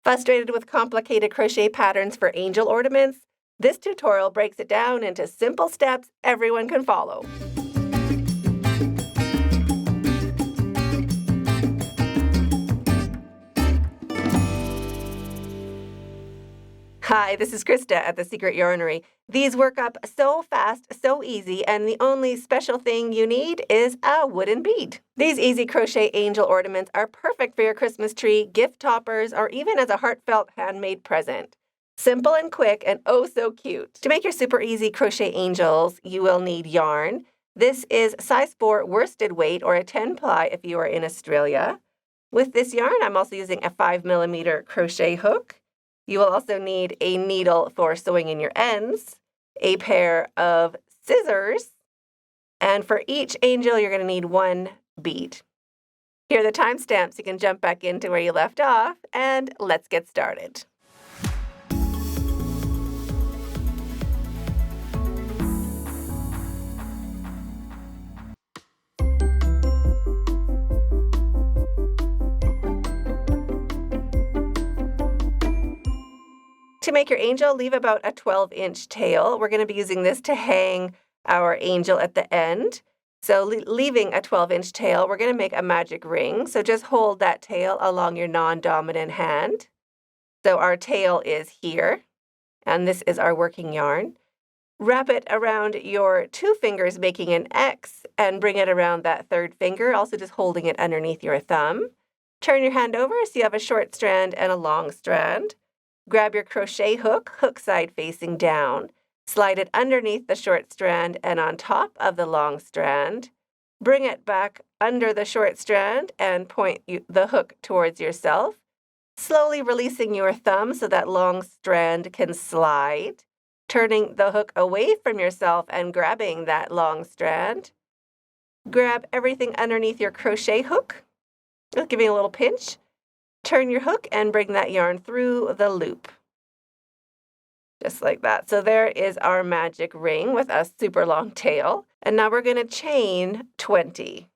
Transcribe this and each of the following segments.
Frustrated with complicated crochet patterns for angel ornaments? This tutorial breaks it down into simple steps everyone can follow. Hi, this is Krista at The Secret Yarnery. These work up so fast, so easy, and the only special thing you need is a wooden bead. These easy crochet angel ornaments are perfect for your Christmas tree, gift toppers, or even as a heartfelt handmade present. Simple and quick and oh so cute. To make your super easy crochet angels, you will need yarn. This is size 4 worsted weight or a 10-ply if you are in Australia. With this yarn, I'm also using a 5mm crochet hook. You will also need a needle for sewing in your ends, a pair of scissors, and for each angel, you're going to need one bead. Here are the timestamps. You can jump back into where you left off, and let's get started. To make your angel, leave about a 12-inch tail. We're going to be using this to hang our angel at the end. So leaving a 12-inch tail, we're going to make a magic ring. So just hold that tail along your non-dominant hand. So our tail is here, and this is our working yarn. Wrap it around your 2 fingers, making an X, and bring it around that 3rd finger, also just holding it underneath your thumb. Turn your hand over so you have a short strand and a long strand. Grab your crochet hook, hook side facing down. Slide it underneath the short strand and on top of the long strand. Bring it back under the short strand and point the hook towards yourself. Slowly releasing your thumb so that long strand can slide. Turning the hook away from yourself and grabbing that long strand. Grab everything underneath your crochet hook, just giving a little pinch. Turn your hook and bring that yarn through the loop. Just like that. So there is our magic ring with a super long tail. And now we're going to chain 20.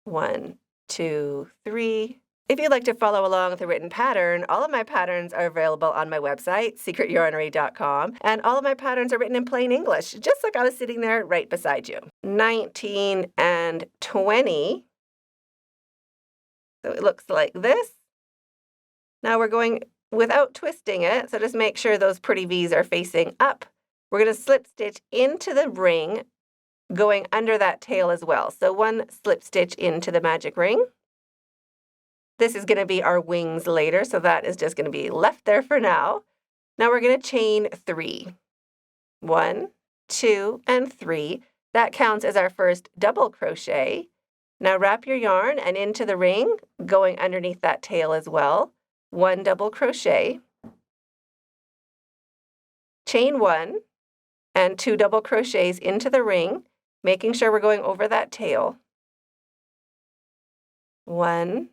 1, 2, 3. If you'd like to follow along with the written pattern, all of my patterns are available on my website, secretyarnery.com, and all of my patterns are written in plain English, just like I was sitting there right beside you. 19 and 20. So it looks like this. Now we're going without twisting it, so just make sure those pretty V's are facing up. We're going to slip stitch into the ring, going under that tail as well. So 1 slip stitch into the magic ring. This is going to be our wings later, so that is just going to be left there for now. Now we're going to chain 3. 1, 2, and 3. That counts as our first double crochet. Now wrap your yarn and into the ring, going underneath that tail as well. 1 double crochet, chain 1, and 2 double crochets into the ring, making sure we're going over that tail. 1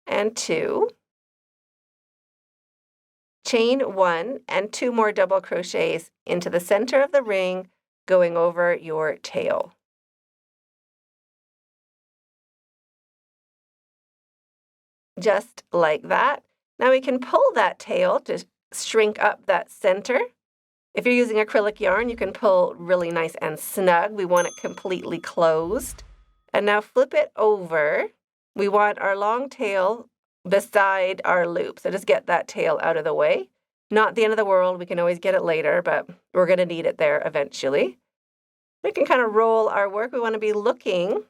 and 2, chain 1 and 2 more double crochets into the center of the ring, going over your tail. Just like that. Now we can pull that tail to shrink up that center. If you're using acrylic yarn, you can pull really nice and snug. We want it completely closed. And now flip it over. We want our long tail beside our loop. So just get that tail out of the way. Not the end of the world. We can always get it later, but we're going to need it there eventually. We can kind of roll our work. We want to be looking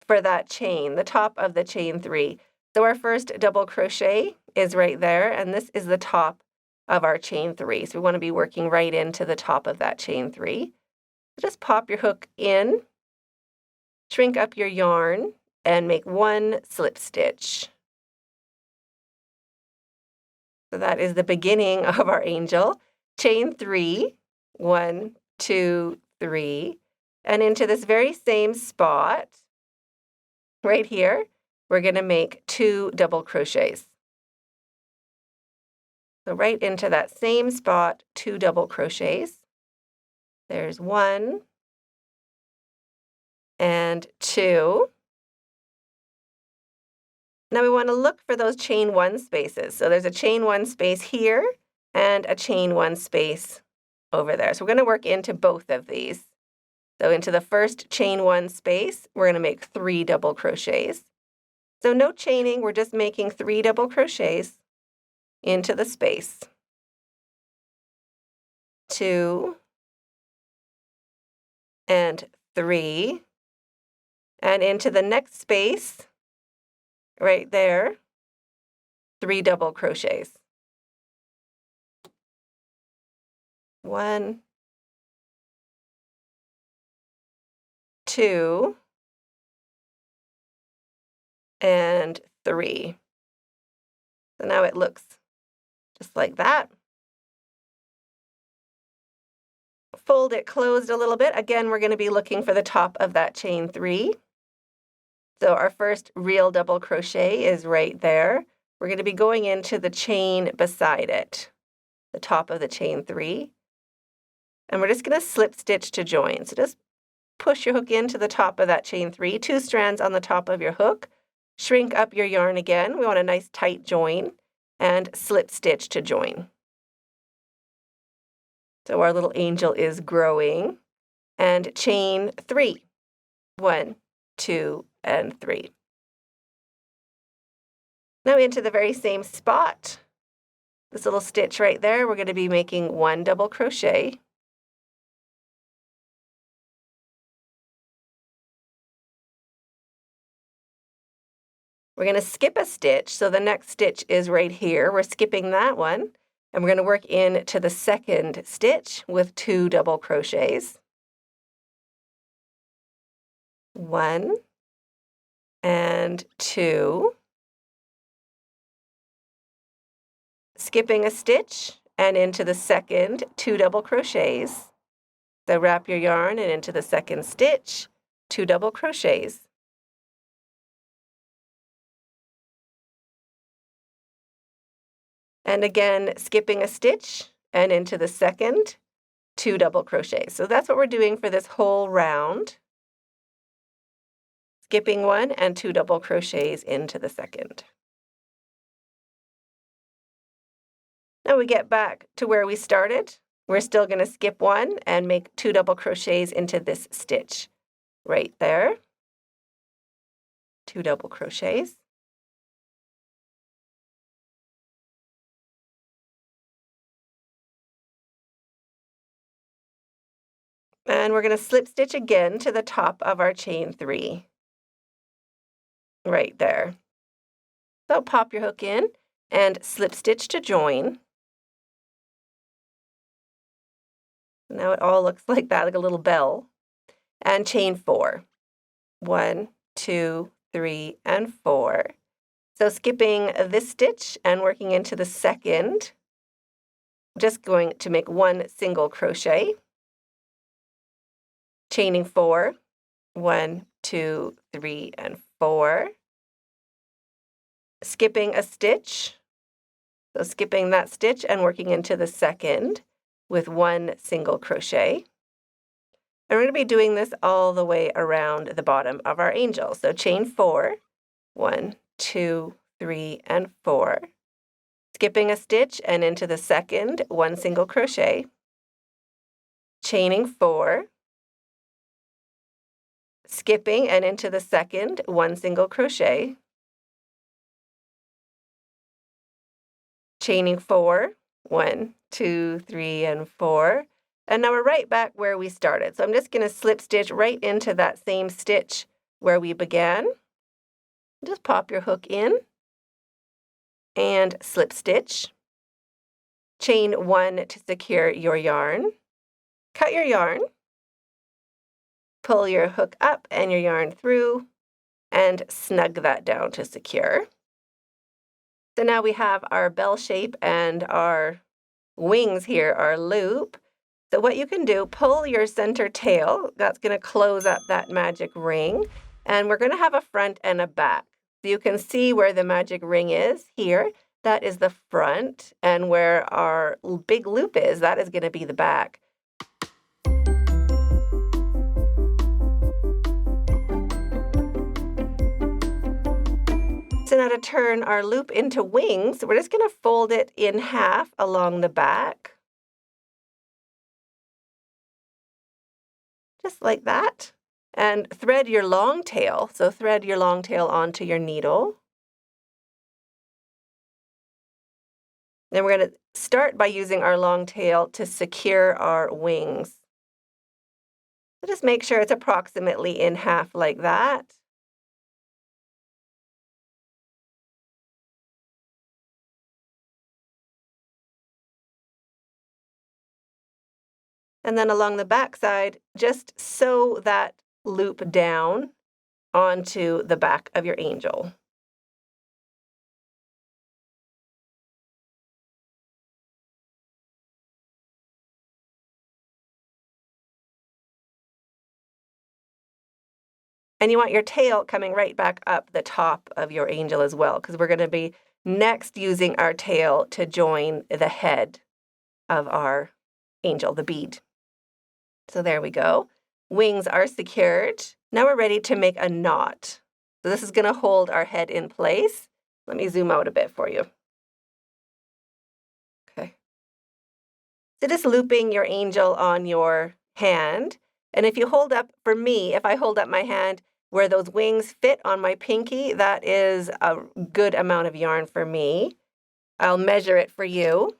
for that chain, the top of the chain 3. So our first double crochet is right there, and this is the top of our chain 3. So we want to be working right into the top of that chain 3. So just pop your hook in, shrink up your yarn, and make 1 slip stitch. So that is the beginning of our angel. Chain 3, 1, 2, 3, and into this very same spot right here, we're going to make 2 double crochets. So right into that same spot, 2 double crochets. There's 1 and 2. Now we want to look for those chain 1 spaces. So there's a chain 1 space here and a chain 1 space over there. So we're going to work into both of these. So into the first chain 1 space, we're going to make 3 double crochets. So no chaining, we're just making 3 double crochets into the space. 2 and 3, and into the next space, right there, 3 double crochets. 1, 2, and 3. So now it looks just like that. Fold it closed a little bit. Again, we're going to be looking for the top of that chain 3. So our first real double crochet is right there. We're going to be going into the chain beside it, the top of the chain 3. And we're just going to slip stitch to join. So just push your hook into the top of that chain 3, 2 strands on the top of your hook, shrink up your yarn again. We want a nice tight join, and slip stitch to join. So our little angel is growing, and chain 3. 1, 2, and 3. Now into the very same spot, this little stitch right there, we're going to be making 1 double crochet. We're going to skip a stitch, so the next stitch is right here. We're skipping that one, and we're going to work into the second stitch with 2 double crochets. 1 and 2. Skipping a stitch and into the second, 2 double crochets. So wrap your yarn and into the second stitch, 2 double crochets. And again, skipping a stitch and into the second, 2 double crochets. So that's what we're doing for this whole round. Skipping 1 and 2 double crochets into the second. Now we get back to where we started. We're still going to skip 1 and make 2 double crochets into this stitch right there. 2 double crochets. And we're going to slip stitch again to the top of our chain 3. Right there. So pop your hook in and slip stitch to join. Now it all looks like that, like a little bell. And chain 4. 1, 2, 3, and 4. So skipping this stitch and working into the second, just going to make 1 single crochet. Chaining 4, 1, 2, 3, and 4. Skipping a stitch, so skipping that stitch and working into the second with 1 single crochet. And we're going to be doing this all the way around the bottom of our angel. So chain 4, 1, 2, 3, and 4. Skipping a stitch and into the second, 1 single crochet. Chaining 4. Skipping and into the second, 1 single crochet. Chaining 4, 1, 2, 3, and 4. And now we're right back where we started. So I'm just going to slip stitch right into that same stitch where we began. Just pop your hook in and slip stitch. Chain 1 to secure your yarn. Cut your yarn. Pull your hook up and your yarn through and snug that down to secure. So now we have our bell shape and our wings here, our loop. So what you can do, pull your center tail. That's going to close up that magic ring. And we're going to have a front and a back. So you can see where the magic ring is here. That is the front. And where our big loop is, that is going to be the back. So now to turn our loop into wings, we're just going to fold it in half along the back. Just like that. And thread your long tail. So thread your long tail onto your needle. Then we're going to start by using our long tail to secure our wings. So just make sure it's approximately in half like that. And then along the back side, just sew that loop down onto the back of your angel. And you want your tail coming right back up the top of your angel as well, because we're going to be next using our tail to join the head of our angel, the bead. So there we go. Wings are secured. Now we're ready to make a knot. So this is going to hold our head in place. Let me zoom out a bit for you. Okay. So just looping your angel on your hand. And if you hold up, for me, if I hold up my hand where those wings fit on my pinky, that is a good amount of yarn for me. I'll measure it for you.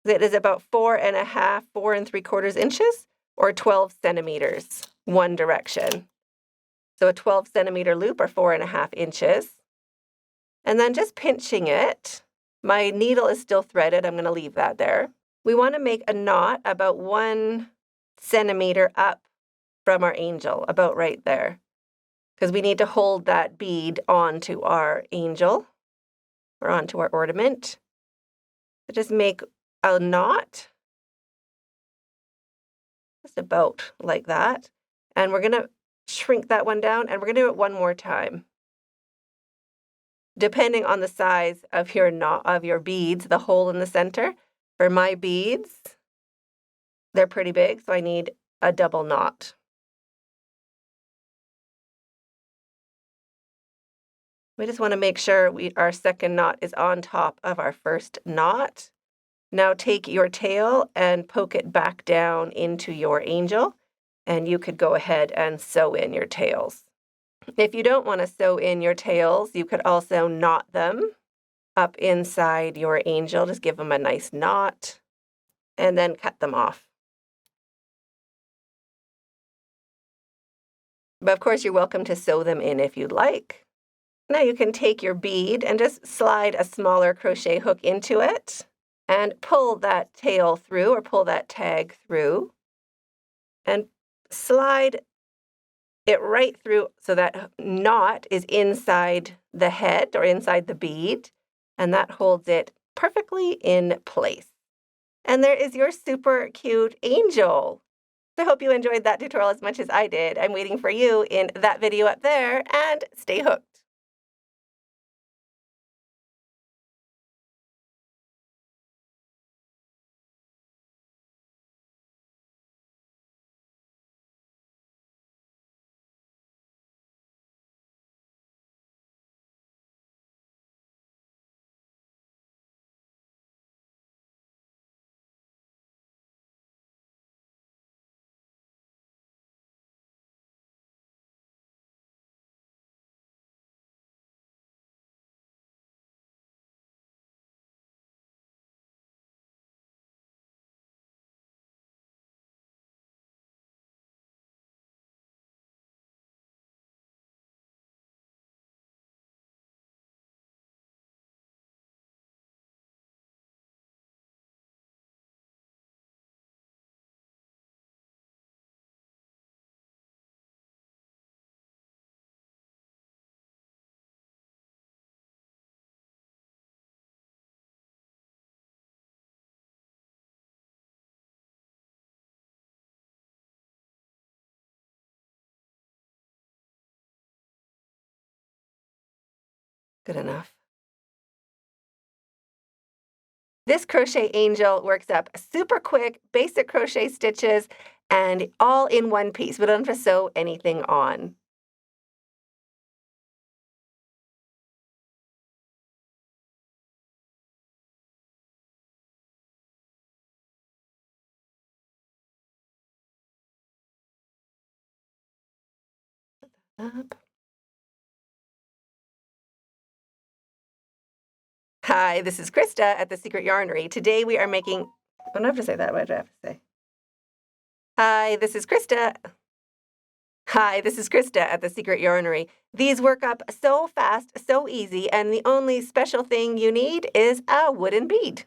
It is about 4.5, 4 3/4 inches, or 12 centimeters, one direction. So a 12 centimeter loop, or 4.5 inches. And then just pinching it. My needle is still threaded. I'm going to leave that there. We want to make a knot about 1 centimeter up from our angel, about right there, because we need to hold that bead onto our angel or onto our ornament. So just make a knot, just about like that. And we're going to shrink that one down, and we're going to do it one more time. Depending on the size of your knot, of your beads, the hole in the center. For my beads, they're pretty big, so I need a double knot. We just want to make sure our second knot is on top of our first knot. Now take your tail and poke it back down into your angel, and you could go ahead and sew in your tails. If you don't want to sew in your tails, you could also knot them up inside your angel. Just give them a nice knot and then cut them off. But of course, you're welcome to sew them in if you'd like. Now you can take your bead and just slide a smaller crochet hook into it and pull that tail through, or pull that tag through, and slide it right through so that knot is inside the head or inside the bead, and that holds it perfectly in place. And there is your super cute angel. I hope you enjoyed that tutorial as much as I did. I'm waiting for you in that video up there, and stay hooked. Good enough. This crochet angel works up super quick, basic crochet stitches, and all in one piece. We don't have to sew anything on. Up. Hi, this is Krista at the Secret Yarnery. Today we are making, I don't have to say that, what do I have to say? Hi, this is Krista. Hi, this is Krista at the Secret Yarnery. These work up so fast, so easy, and the only special thing you need is a wooden bead.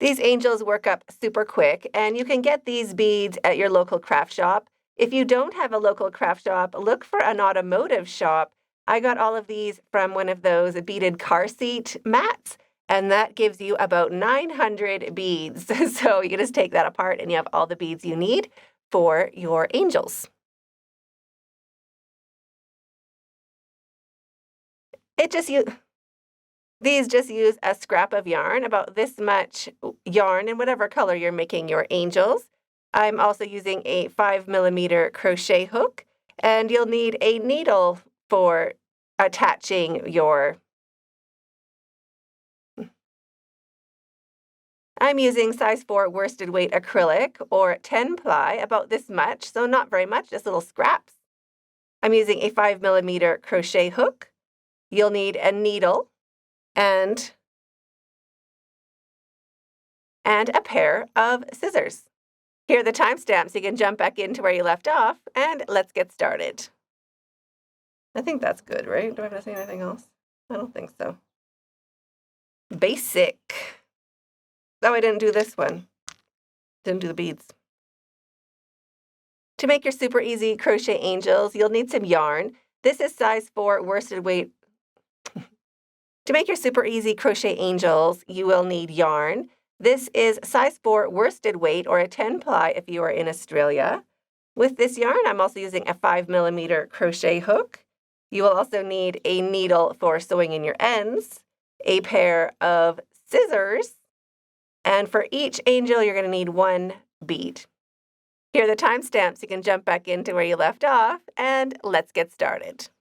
These angels work up super quick, and you can get these beads at your local craft shop. If you don't have a local craft shop, look for an automotive shop. I got all of these from one of those beaded car seat mats, and that gives you about 900 beads. So you can just take that apart, and you have all the beads you need for your angels. These just use a scrap of yarn, about this much yarn in whatever color you're making your angels. I'm also using a 5mm crochet hook, and you'll need a needle for attaching your... I'm using size 4 worsted weight acrylic, or 10 ply, about this much, so not very much, just little scraps. I'm using a 5mm crochet hook. You'll need a needle and a pair of scissors. Here are the timestamps. You can jump back into where you left off, and let's get started. I think that's good, right? Do I have to say anything else? I don't think so. Basic. Oh, I didn't do this one. Didn't do the beads. To make your super easy crochet angels, you'll need some yarn. This is size 4 worsted weight. To make your super easy crochet angels, you will need yarn. This is size 4 worsted weight, or a 10 ply if you are in Australia. With this yarn, I'm also using a 5mm crochet hook. You will also need a needle for sewing in your ends, a pair of scissors, and for each angel, you're going to need 1 bead. Here are the timestamps. You can jump back into where you left off, and let's get started.